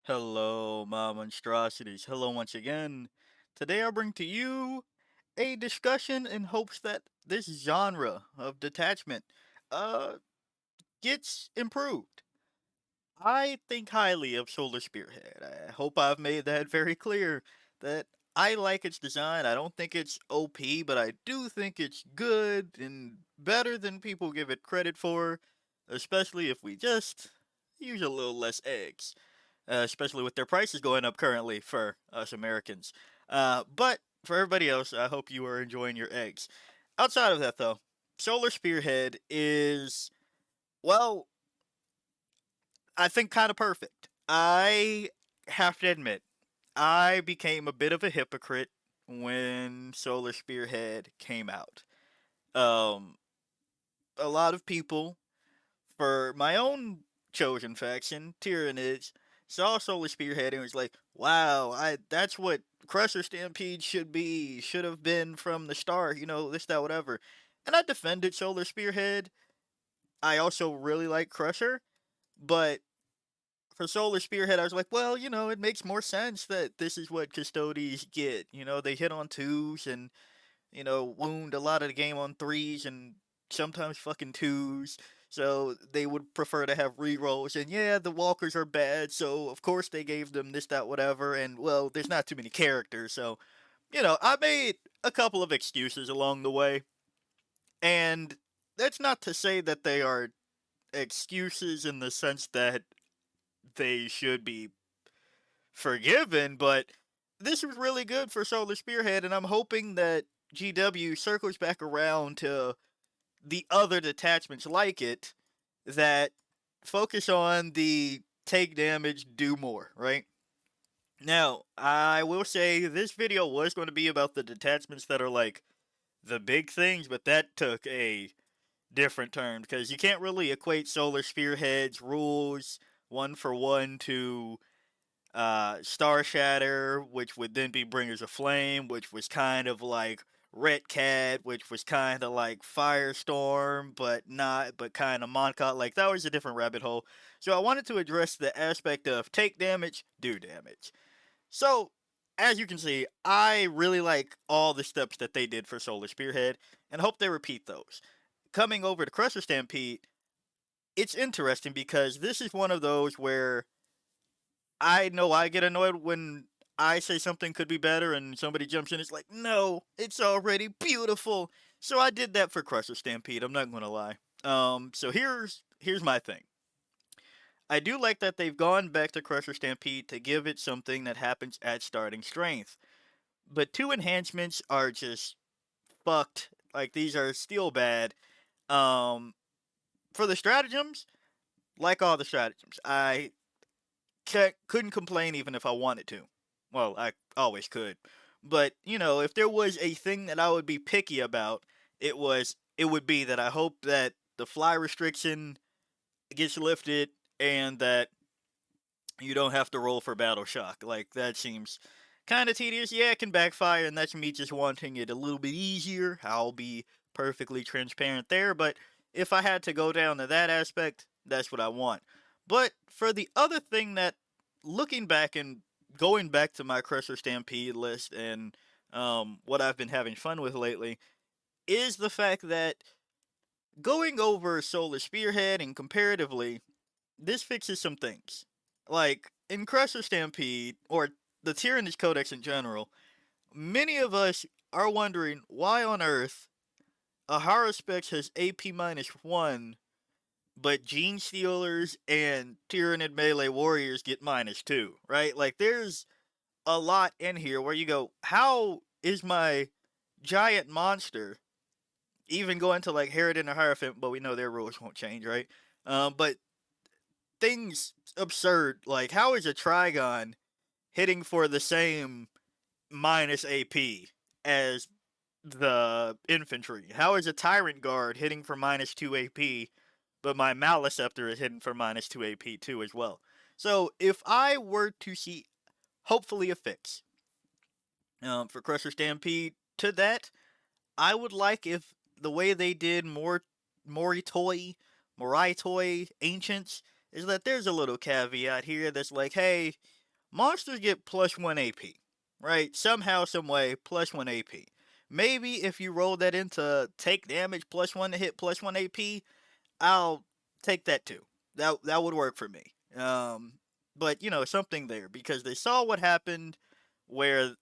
Hello, my monstrosities. Hello once again. Today I bring to you a discussion in hopes that this genre of detachment uh gets improved. I think highly of Solar Spearhead. I hope I've made that very clear that I like its design. I don't think it's OP, but I do think it's good and better than people give it credit for, especially if we just use a little less eggs, especially with their prices going up currently for us Americans. But for everybody else, I hope you are enjoying your eggs. Outside of that, though, Solar Spearhead is, well, I think kind of perfect. I have to admit, I became a bit of a hypocrite when Solar Spearhead came out. Um, a lot of people, for my own chosen faction, Tyranids, saw Solar Spearhead and was like, "Wow, I that's what Crusher Stampede should have been from the start. This, that, whatever." And I defended Solar Spearhead. I also really like Crusher, but for Solar Spearhead, I was like, well, it makes more sense that this is what Custodes get. They hit on twos and, wound a lot of the game on threes and sometimes fucking twos. So they would prefer to have rerolls. And yeah, the walkers are bad, so of course they gave them this, that, whatever. And well, there's not too many characters, so I made a couple of excuses along the way. And that's not to say that they are excuses in the sense that they should be forgiven, but this was really good for Solar Spearhead, and I'm hoping that GW circles back around to the other detachments like it that focus on the take damage, do more, right? Now, I will say this video was going to be about the detachments that are like the big things, but that took a different turn because you can't really equate Solar Spearhead's rules one for one to Star Shatter, which would then be Bringers of Flame, which was kind of like Red Cat, which was kind of like Firestorm, but kind of Monka. Like, that was a different rabbit hole. So I wanted to address the aspect of take damage, do damage. So, as you can see, I really like all the steps that they did for Solar Spearhead, and hope they repeat those. Coming over to Crusher Stampede, it's interesting because this is one of those where I know I get annoyed when I say something could be better and somebody jumps in. It's like, no, it's already beautiful. So I did that for Crusher Stampede. I'm not gonna lie. So here's my thing. I do like that they've gone back to Crusher Stampede to give it something that happens at starting strength. But two enhancements are just fucked. Like, these are still bad. Um, for the stratagems, like all the stratagems, I couldn't complain even if I wanted to. Well, I always could. But, if there was a thing that I would be picky about, it would be that I hope that the fly restriction gets lifted and that you don't have to roll for battle shock. Like, that seems kind of tedious. Yeah, it can backfire, and that's me just wanting it a little bit easier. I'll be perfectly transparent there, but if I had to go down to that aspect, that's what I want. But for the other thing that, looking back and going back to my Crusher Stampede list and what I've been having fun with lately, is the fact that going over Solar Spearhead and comparatively, this fixes some things. Like, in Crusher Stampede, or the Tyrannus Codex in general, many of us are wondering why on earth a Haruspex has AP minus 1, but Gene Stealers and Tyrannid Melee Warriors get minus 2, right? Like, there's a lot in here where you go, how is my giant monster even going to like Harridan or Hierophant, but we know their rules won't change, right? But things absurd, like how is a Trigon hitting for the same minus AP as the infantry? How is a Tyrant Guard hitting for minus 2 AP, but my Maliceptor is hitting for minus 2 AP too as well? So if I were to see, hopefully, a fix for Crusher Stampede to that, I would like if the way they did Moritoi, Ancients, is that there's a little caveat here that's like, hey, monsters get +1 AP, right? Somehow, some way, +1 AP. Maybe if you roll that into take damage +1 to hit +1 AP, I'll take that too. That would work for me. But something there because they saw what happened, where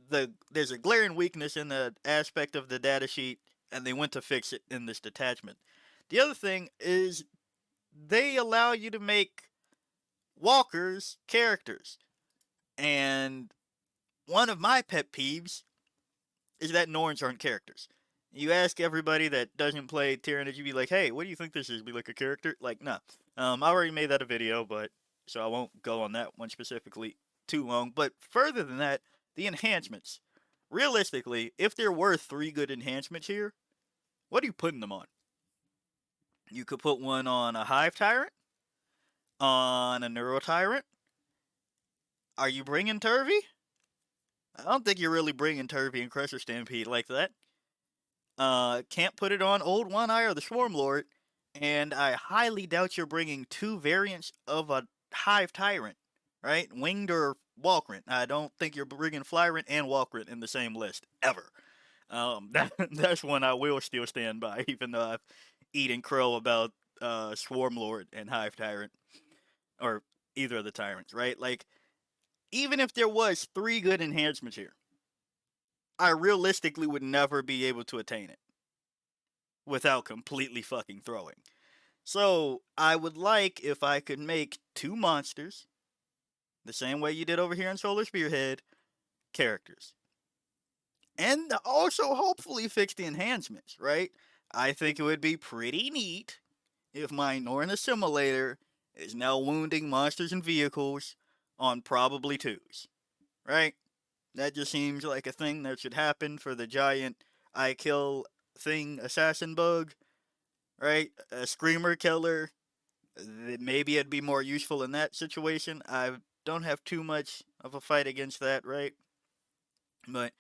there's a glaring weakness in the aspect of the data sheet, and they went to fix it in this detachment. The other thing is they allow you to make walkers characters, and one of my pet peeves is that Norns aren't characters. You ask everybody that doesn't play Tyranid, you be like, "Hey, what do you think this is? Be like a character?" Like, nah. I already made that a video, but so I won't go on that one specifically too long. But further than that, the enhancements. Realistically, if there were 3 good enhancements here, what are you putting them on? You could put one on a Hive Tyrant, on a Neuro Tyrant. Are you bringing Turvy? I don't think you're really bringing Turvy and Crusher Stampede like that. Can't put it on Old One Eye or the Swarm Lord, and I highly doubt you're bringing 2 variants of a Hive Tyrant, right? Winged or Walkrent. I don't think you're bringing Flyrant and Walkrent in the same list ever. That's one I will still stand by, even though I've eaten crow about Swarm Lord and Hive Tyrant, or either of the tyrants, right? Like, even if there was 3 good enhancements here, I realistically would never be able to attain it without completely fucking throwing. So, I would like if I could make 2 monsters, the same way you did over here in Solar Spearhead, characters. And also, hopefully, fix the enhancements, right? I think it would be pretty neat if my Norn Assimilator is now wounding monsters and vehicles on probably 2s, right? That just seems like a thing that should happen for the giant I kill thing assassin bug, right? A screamer killer. Maybe it'd be more useful in that situation. I don't have too much of a fight against that, right? But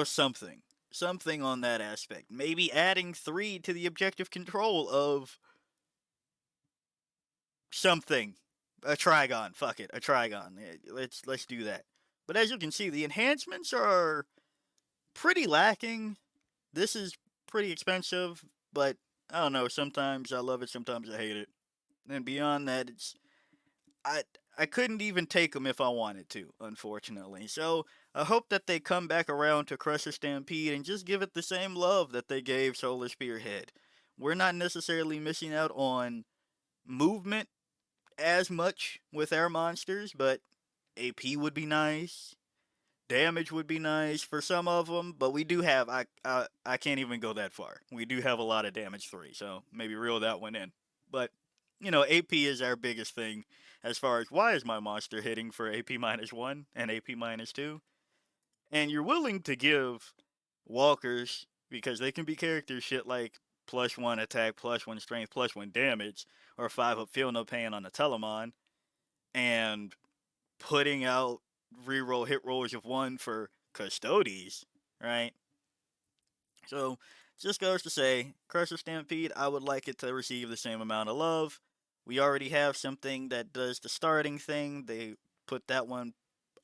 something. Something on that aspect. Maybe adding 3 to the objective control of something. A Trigon. Fuck it. A Trigon. Let's do that. But as you can see, the enhancements are pretty lacking. This is pretty expensive, but I don't know. Sometimes I love it, sometimes I hate it. And beyond that, I I couldn't even take them if I wanted to, unfortunately. So I hope that they come back around to Crusher Stampede and just give it the same love that they gave Solar Spearhead. We're not necessarily missing out on movement as much with our monsters, but AP would be nice. Damage would be nice for some of them, but we do have I can't even go that far. We do have a lot of damage 3, so maybe reel that one in. But AP is our biggest thing as far as why is my monster hitting for AP -1 and AP -2, and you're willing to give walkers because they can be characters shit like +1 attack, +1 strength, +1 damage, or 5 up feel no pain on a Telemon, and putting out reroll hit rolls of 1 for Custodes, right? So, just goes to say, Crusher Stampede, I would like it to receive the same amount of love. We already have something that does the starting thing. They put that one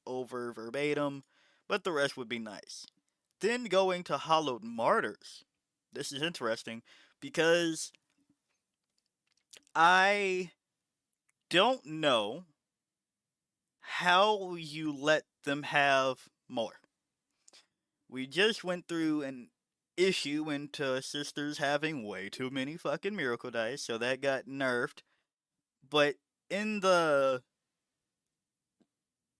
over verbatim, but the rest would be nice. Then going to Hallowed Martyrs. This is interesting because I don't know how you let them have more. We just went through an issue into sisters having way too many fucking miracle dice, so that got nerfed. But in the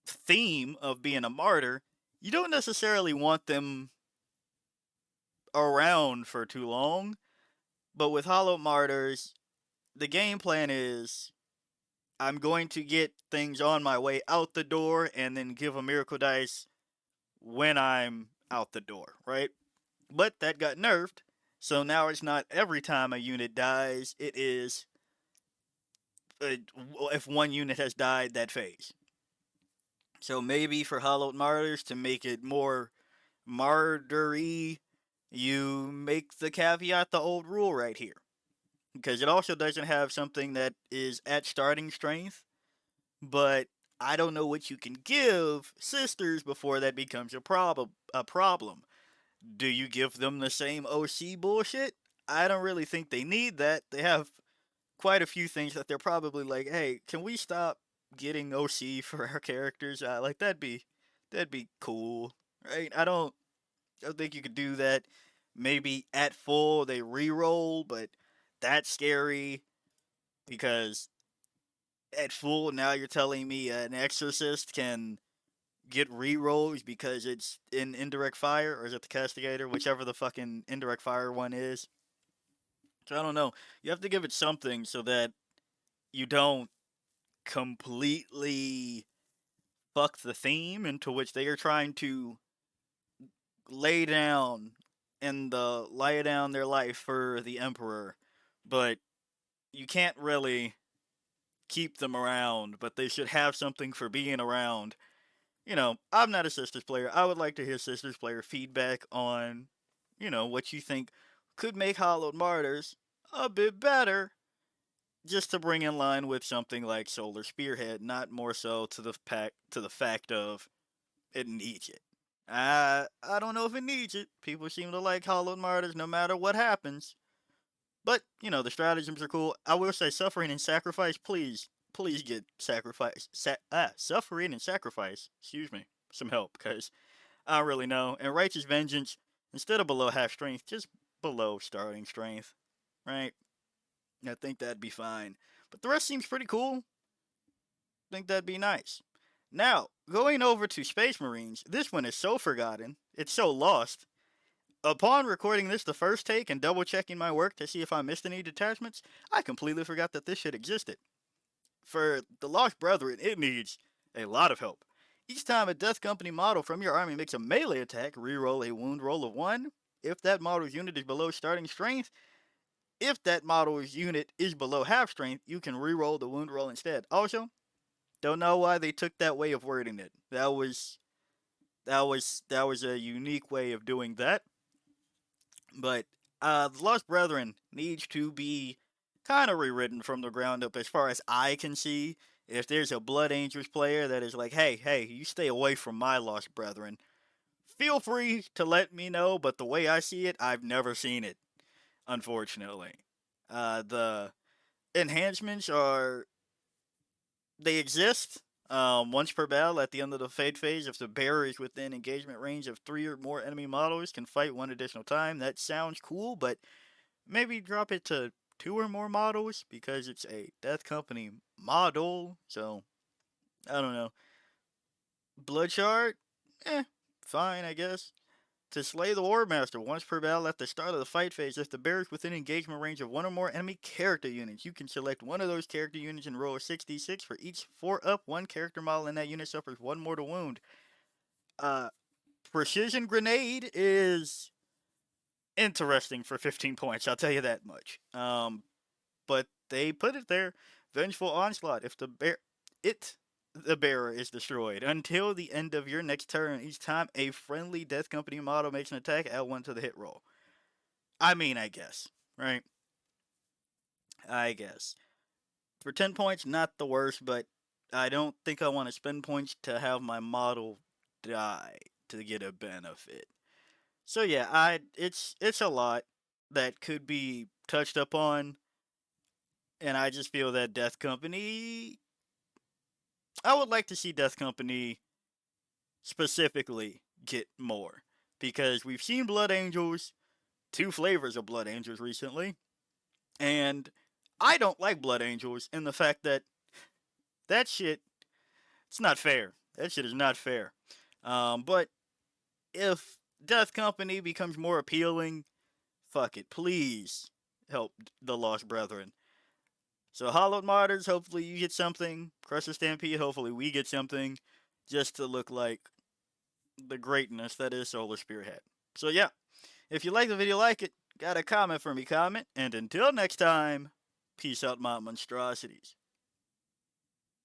theme of being a martyr, you don't necessarily want them around for too long. But with Hallowed Martyrs, the game plan is I'm going to get things on my way out the door and then give a miracle dice when I'm out the door, right? But that got nerfed, so now it's not every time a unit dies, it is if one unit has died that phase. So maybe for Hallowed Martyrs, to make it more martyry, you make the caveat the old rule right here. Because it also doesn't have something that is at starting strength, but I don't know what you can give sisters before that becomes a problem. Do you give them the same OC bullshit? I don't really think they need that. They have quite a few things that they're probably like, hey, can we stop getting OC for our characters? Like that'd be cool, right? I don't think you could do that. Maybe at full they re-roll, but that's scary because at full now you're telling me an exorcist can get re-rolls because it's in indirect fire, or is it the castigator, whichever the fucking indirect fire one is. So I don't know. You have to give it something so that you don't completely fuck the theme into which they are trying to lay down and lay down their life for the emperor, but you can't really keep them around. But they should have something for being around. I'm not a Sisters player. I would like to hear Sisters player feedback on, what you think could make Hallowed Martyrs a bit better, just to bring in line with something like Solar Spearhead, not more so to the fact of it needs it. I don't know if it needs it. People seem to like Hallowed Martyrs no matter what happens. But, the stratagems are cool. I will say suffering and sacrifice, please get suffering and sacrifice, excuse me, some help, because I don't really know. And righteous vengeance, instead of below half strength, just below starting strength, right? I think that'd be fine. But the rest seems pretty cool. I think that'd be nice. Now, going over to Space Marines, this one is so forgotten. It's so lost. Upon recording this the first take and double checking my work to see if I missed any detachments, I completely forgot that this shit existed. For the Lost Brethren, it needs a lot of help. Each time a Death Company model from your army makes a melee attack, reroll a wound roll of 1. If that model's unit is below starting strength, if that model's unit is below half strength, you can reroll the wound roll instead. Also, don't know why they took that way of wording it. That was a unique way of doing that. But the Lost Brethren needs to be kind of rewritten from the ground up, as far as I can see. If there's a Blood Angels player that is like, hey, you stay away from my Lost Brethren, feel free to let me know. But the way I see it, I've never seen it, unfortunately. The enhancements they exist. Once per battle, at the end of the fade phase, if the bearer is within engagement range of 3 or more enemy models, can fight 1 additional time. That sounds cool, but maybe drop it to 2 or more models, because it's a Death Company model. So, I don't know. Bloodshard? Fine, I guess. To slay the War Master once per battle at the start of the fight phase, if the bearer is within engagement range of 1 or more enemy character units, you can select one of those character units and roll a 6d6 for each 4-up. One character model in that unit suffers 1 mortal wound. Precision Grenade is interesting for 15 points, I'll tell you that much. But they put it there. Vengeful Onslaught. If the bearer is destroyed until the end of your next turn. Each time a friendly Death Company model makes an attack, add 1 to the hit roll. I mean, I guess, right? I guess. For 10 points, not the worst, but I don't think I want to spend points to have my model die to get a benefit. So yeah, it's a lot that could be touched upon, and I just feel that Death Company, I would like to see Death Company specifically get more, because we've seen Blood Angels, 2 flavors of Blood Angels recently, and I don't like Blood Angels in the fact that shit, it's not fair. That shit is not fair. But if Death Company becomes more appealing, fuck it, please help the Lost Brethren. So Hallowed Martyrs, hopefully you get something. Crusher Stampede, hopefully we get something, just to look like the greatness that is Solar Spearhead. So yeah, if you like the video, like it. Got a comment for me, comment. And until next time, peace out, my monstrosities.